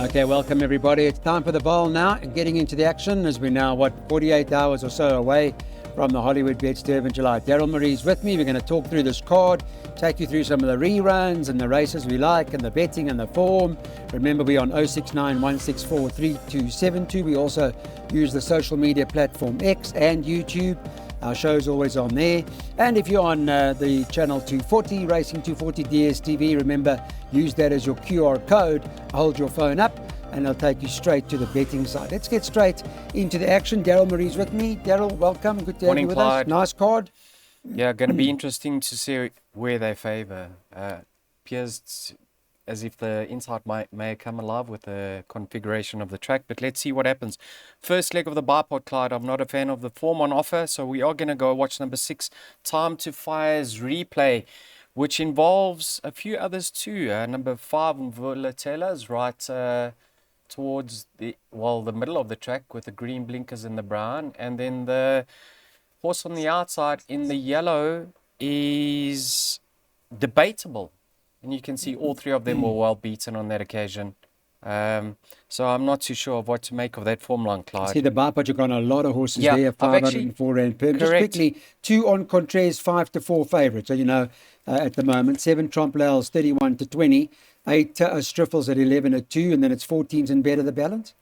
Okay, welcome everybody. It's time for the vaal now and getting into the action as we're now, 48 hours or so away from the Hollywood Bets Durban July. Daryl Marie's with me. We're going to talk through this card, take you through some of the reruns and the races we like and the betting and the form. Remember, we're on 069 164 3272. We also use the social media platform X and YouTube. Our show's always on there. And if you're on the channel 240, Racing 240 DSTV, remember, use that as your QR code. Hold your phone up and it'll take you straight to the betting side. Let's get straight into the action. Daryl Marie's with me. Daryl, welcome. Good to have you with us. Nice card. Yeah, going to be interesting to see where they favour. Appears as if the inside may come alive with the configuration of the track, but let's see what happens. First leg of the bipod, Clyde. I'm not a fan of the form on offer, so we are going to go watch number 6, Time to Fire's replay, which involves a few others too. Number 5, Volatella's right towards the middle of the track with the green blinkers and the brown, and then the horse on the outside in the yellow is debatable. And you can see all three of them were well beaten on that occasion. So I'm not too sure of what to make of that form line, Clyde. See the bipod, you've got a lot of horses there, 504 Rand per. Just quickly, 2 on Contras, 5-4 favourites. So, at the moment, 7 Trompe-l'Oeil's 31-20, 8 Striffles at 11-2, and then it's 14s and better the balance.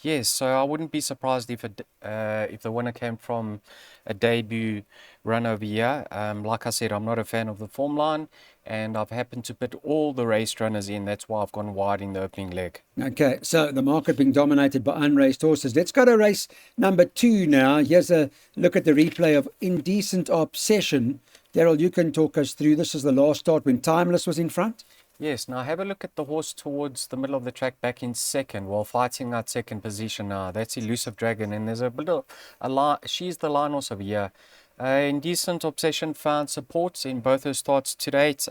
Yes, so I wouldn't be surprised if the winner came from a debut run over here. Like I said, I'm not a fan of the form line, and I've happened to put all the race runners in. That's why I've gone wide in the opening leg. Okay, so the market being dominated by unraced horses. Let's go to race number 2 now. Here's a look at the replay of Indecent Obsession. Daryl, you can talk us through. This is the last start when Timeless was in front. Yes, now have a look at the horse towards the middle of the track back in second, while fighting that second position now. That's Elusive Dragon, and there's a bit of a line. She's the line horse over here. Indecent Obsession found support in both her starts to date.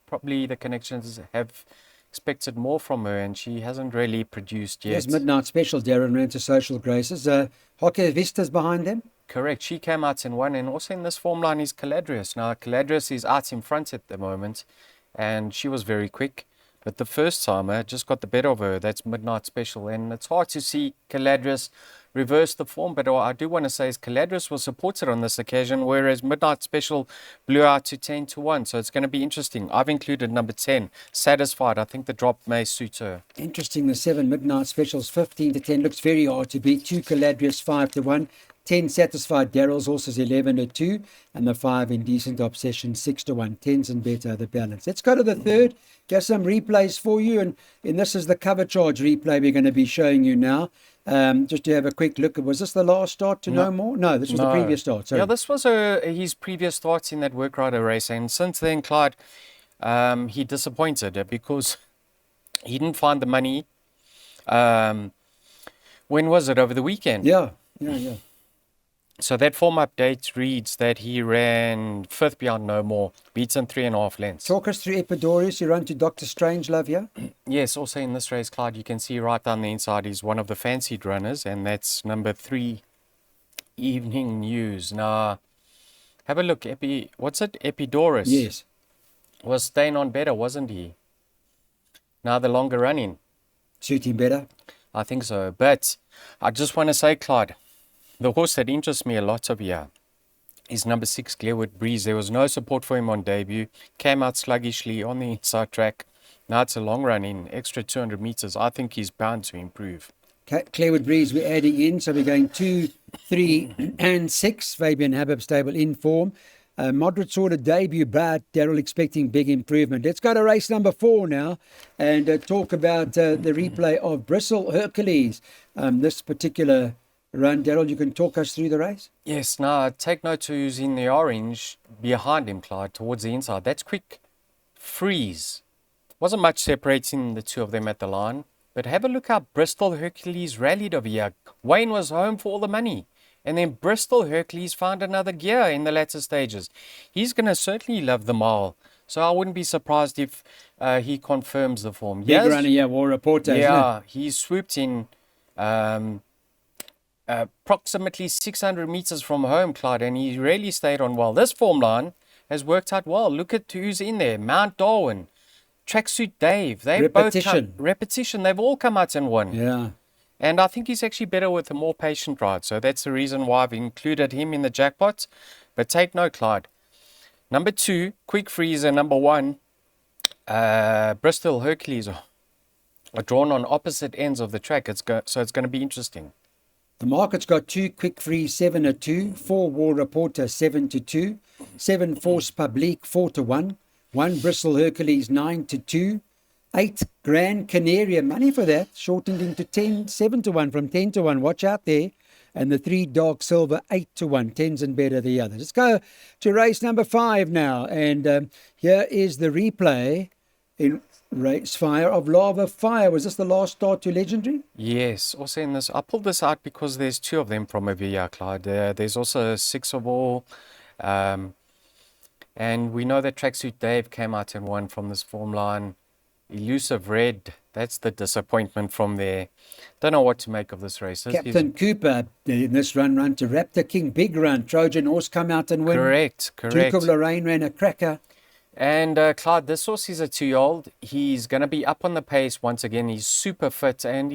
Probably the connections have expected more from her, and she hasn't really produced yet. There's Midnight Special, Darren, ran to Social Graces. Hockey Vista's behind them. Correct. She came out in one, and also in this form line is Caladrius. Now, Caladrius is out in front at the moment, and she was very quick. But the first timer just got the better of her. That's Midnight Special, and it's hard to see Caladrius reverse the form. But what I do want to say is Caladrius was supported on this occasion, whereas Midnight Special blew out to 10-1. So it's going to be interesting. I've included number 10, Satisfied. I think the drop may suit her. Interesting. The 7 Midnight Specials, 15-10. Looks very hard to beat. 2 Caladrius, 5-1. 10 Satisfied Daryl's horses 11-2, and the 5 Indecent Obsession 6-1. 10s and better the balance. Let's go to the third. Just some replays for you, and this is the cover charge replay we're going to be showing you now. Just to have a quick look. Was this the last start to know more? No, this was the previous start. Sorry. Yeah, this was his previous starts in that Work Rider race, and since then, Clyde, he disappointed because he didn't find the money. When was it? Over the weekend? Yeah. So that form update reads that he ran 5th beyond No More, beaten 3.5 lengths. Talk us through Epidorius. You run to Dr. Strangelove here? Yes, also in this race, Clyde, you can see right down the inside he's one of the fancied runners, and that's number 3, Evening News. Now, have a look. What's it? Epidorius. Yes. Was staying on better, wasn't he? Now the longer running. Suit him better? I think so. But I just want to say, Clyde, the horse that interests me a lot over here is number 6, Glearwood Breeze. There was no support for him on debut. Came out sluggishly on the inside track. Now it's a long run in, extra 200 meters. I think he's bound to improve. Glearwood Breeze we're adding in. So we're going 2, 3 and 6. Fabian Habib stable in form. Moderate sort of debut, but Daryl expecting big improvement. Let's go to race number 4 now and talk about the replay of Bristle Hercules. This particular run, Daryl, you can talk us through the race? Yes, now take note who's in the orange behind him, Clyde, towards the inside. That's Quick Freeze. Wasn't much separating the two of them at the line, but have a look how Bristol Hercules rallied over here. Wayne was home for all the money, and then Bristol Hercules found another gear in the latter stages. He's going to certainly love the mile, so I wouldn't be surprised if he confirms the form. Big runner, War Reporter. Yeah, he swooped in approximately 600 meters from home, Clyde, and he really stayed on well. This form line has worked out well. Look at who's in there. Mount Darwin, Tracksuit Dave. They've Repetition. repetition. They've all come out and won. Yeah. And I think he's actually better with a more patient ride. So that's the reason why I've included him in the jackpot. But take note, Clyde. Number 2, Quick Freezer. Number 1, Bristol Hercules are drawn on opposite ends of the track. So it's going to be interesting. The market's got 2 Quick Free 7-2, 4 War Reporter 7-2, 7 Force Publique 4-1, 1 Bristol Hercules 9-2, 8 Grand Canaria, money for that, shortened into 10, 7-1 from 10-1. Watch out there. And the 3 Dark Silver 8-1, 10s and better the others. Let's go to race number 5 now. And here is the replay in race Fire of Lava Fire. Was this the last start to Legendary? Yes. Also in this, I pulled this out because there's 2 of them from over here, Clyde. There's also 6 of all. And we know that Tracksuit Dave came out and won from this form line. Elusive Red, that's the disappointment from there. Don't know what to make of this race. Captain Cooper in this run to Raptor King. Big run. Trojan Horse come out and win. Correct. Duke of Lorraine ran a cracker. And Clyde, this horse is a 2-year-old. He's going to be up on the pace once again. He's super fit and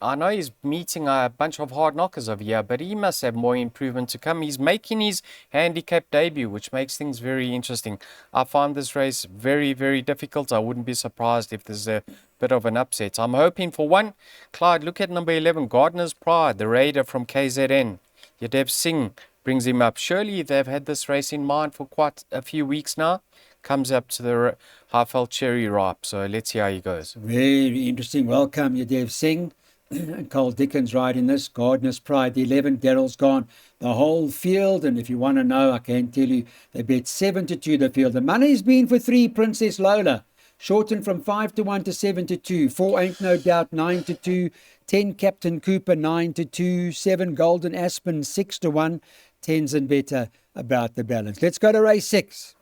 I know he's meeting a bunch of hard knockers over here, but he must have more improvement to come. He's making his handicap debut, which makes things very interesting. I found this race very, very difficult. I wouldn't be surprised if there's a bit of an upset. I'm hoping for one. Clyde, look at number 11, Gardener's Pride, the raider from KZN. Yadev Singh brings him up. Surely they've had this race in mind for quite a few weeks now. Comes up to the Halfeld Cherry Ripe. So let's see how he goes. Very interesting. Welcome, Yadev Singh. And Carl Dickens riding this. Gardener's Pride, the 11. Daryl's gone the whole field. And if you want to know, I can tell you, they bet 7-2 the field. The money's been for 3 Princess Lola. Shortened from 5-1 to 7-2. 4 Ain't No Doubt 9-2. 10 Captain Cooper 9-2. 7 Golden Aspen 6-1. 10s and better about the balance. Let's go to race 6.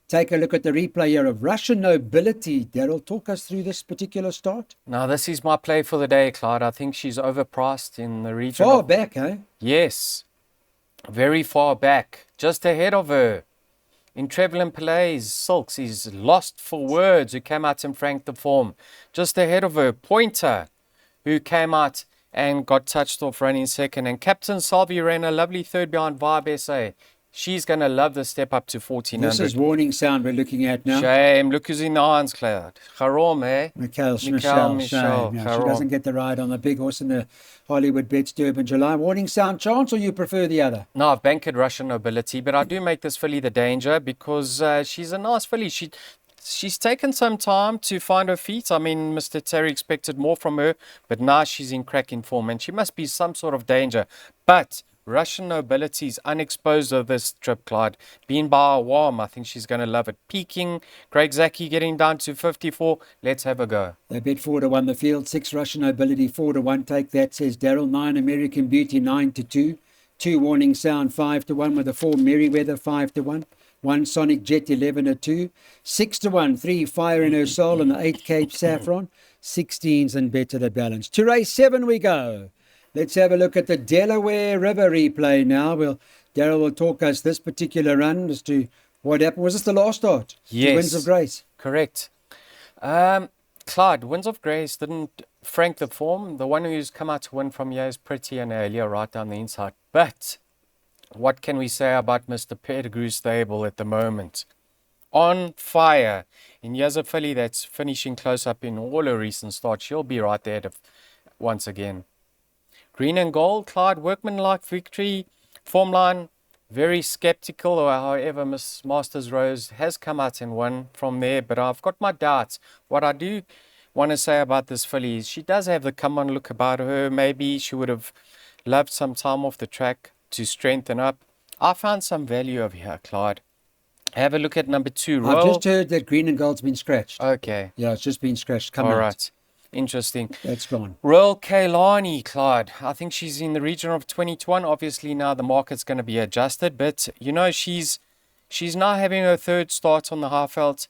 Take a look at the replay here of Russian Nobility. Daryl, talk us through this particular start. Now, this is my play for the day, Clyde. I think she's overpriced in the region. Far back, eh? Yes, very far back. Just ahead of her. In Trevelyan Palais, Silks is lost for words, who came out and franked the form. Just ahead of her, Pointer, who came out and got touched off running second. And Captain Salvi ran a lovely third behind Vibe SA. She's going to love the step up to 1400. This is Warning Sound we're looking at now. Shame. Look who's in the irons, Cloud. Charom, eh? Michelle. Shame. No, she doesn't get the ride on the big horse in the Hollywood Bets Durban July. Warning Sound chance, or you prefer the other? No, I've banked Russian Nobility, but I do make this filly the danger because she's a nice filly. She's taken some time to find her feet. I mean, Mr. Terry expected more from her, but now she's in cracking form and she must be some sort of danger. But Russian Nobility is unexposed of this trip, Clyde. Being by a warm, I think she's going to love it. Peaking, Craig Zaki getting down to 54. Let's have a go. They bet 4-1 the field. 6 Russian Nobility, 4-1. Take that, says Daryl. 9 American Beauty, 9-2. 2 Warning Sound, 5-1 with a 4 Merryweather, 5-1. 1 Sonic Jet, 11-2. 6-1, 3 Fire in Her Soul, and the 8 Cape Saffron. 16s and better the balance. To race 7 we go. Let's have a look at the Delaware River replay now. Daryl will talk us this particular run as to what happened. Was this the last start? Yes. The Winds of Grace. Correct. Clyde, Winds of Grace didn't frank the form. The one who's come out to win from here is Pretty and Earlier right down the inside. But what can we say about Mr. Pettigrew Stable at the moment? On fire. And here's a filly that's finishing close up in all her recent starts. She'll be right there once again. Green and Gold, Clyde, workmanlike victory, form line, very skeptical. However, Miss Masters Rose has come out and won from there, but I've got my doubts. What I do want to say about this filly is she does have the come on look about her. Maybe she would have loved some time off the track to strengthen up. I found some value over here, Clyde. Have a look at number 2. I've just heard that Green and Gold's been scratched. Okay. Yeah, it's just been scratched. Come All out. right. Interesting. That's gone. Royal Kailani, Clyde. I think she's in the region of 20-1. Obviously now the market's going to be adjusted, but you know she's now having her third start on the Halfeld.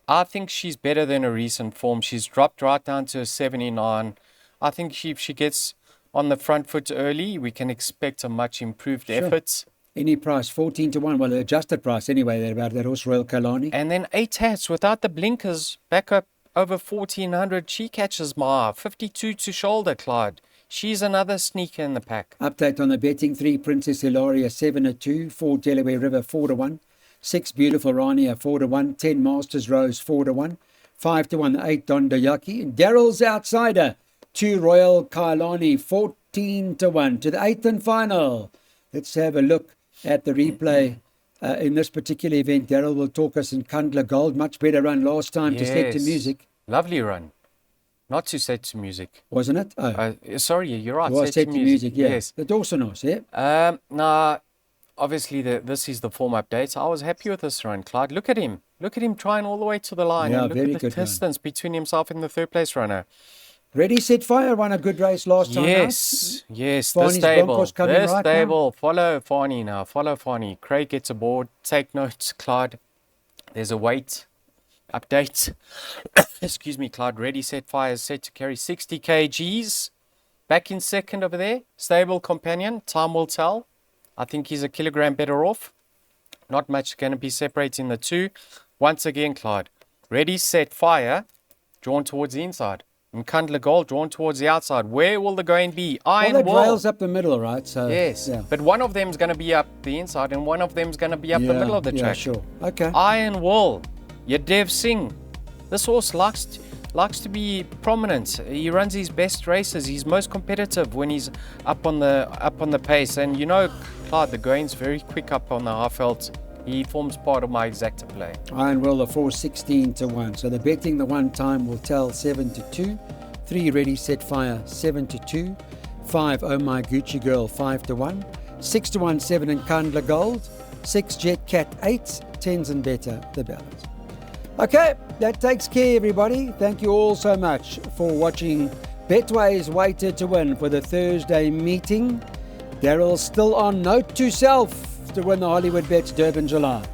I think she's better than her recent form. She's dropped right down to a 79. I think if she gets on the front foot early, we can expect a much improved effort. Any price, 14 to 1. Well, the adjusted price anyway, they're about that horse, Royal Kalani. And then 8 hats without the blinkers, back up over 1400. She catches Ma, 52 to shoulder, Clyde. She's another sneaker in the pack. Update on the betting: 3 Princess Hilaria 7 to 2, 4 Delaware River 4 to 1, 6 Beautiful Rania 4 to 1, 10 Masters Rose 4 to 1, 5 to 1 8 Don Doyaki, and Daryl's Outsider 2 Royal Kailani 14 to 1 to the 8th and final. Let's have a look at the replay. In this particular event, Daryl will talk us in Kundla Gold. Much better run last time to set to music. Lovely run. Not to set to music. Wasn't it? Oh. Sorry, you're right. It was set to music, yeah. Yes. The Dawson horse, yeah? Nah, obviously this is the form update. I was happy with this run, Clyde. Look at him. Look at him trying all the way to the line. Yeah, and very look at the good run. distance between himself and the third place runner. Ready, Set, Fire won a good race last time. Yes, yes. Farney's Broncos coming This right stable. Follow Farney now. Follow Farney. Craig gets aboard. Take notes, Clyde. There's a weight update. Excuse me, Clyde. Ready, Set, Fire is set to carry 60 kgs. Back in second over there. Stable companion. Time will tell. I think he's a kilogram better off. Not much going to be separating the two. Once again, Clyde. Ready, Set, Fire. Drawn towards the inside. And Kundla Gold drawn towards the outside. Where will the going be? Iron Well, that Will. rails up the middle, right? So Yes, yeah. but one of them's going to be up the inside and one of them's going to be up the middle of the track. Yeah, sure. Okay. Iron Will, Yadev Singh. This horse likes to be prominent. He runs his best races. He's most competitive when he's up on the pace. And you know, Clyde, the going's very quick up on the half-felt. He forms part of my exacta play. Iron Will, the 4-16 to 1. So the betting, the one time will tell 7 to 2. 3 Ready, Set, Fire 7 to 2. 5 Oh My Gucci Girl 5 to 1. 6 to 1 7 in Kundla Gold. 6 Jet Cat 8. 10s and better the balance. Okay, that takes care, everybody. Thank you all so much for watching Betway's Weighted to Win for the Thursday meeting. Daryl's still on. Note to self to win the Hollywood Bets Durban July.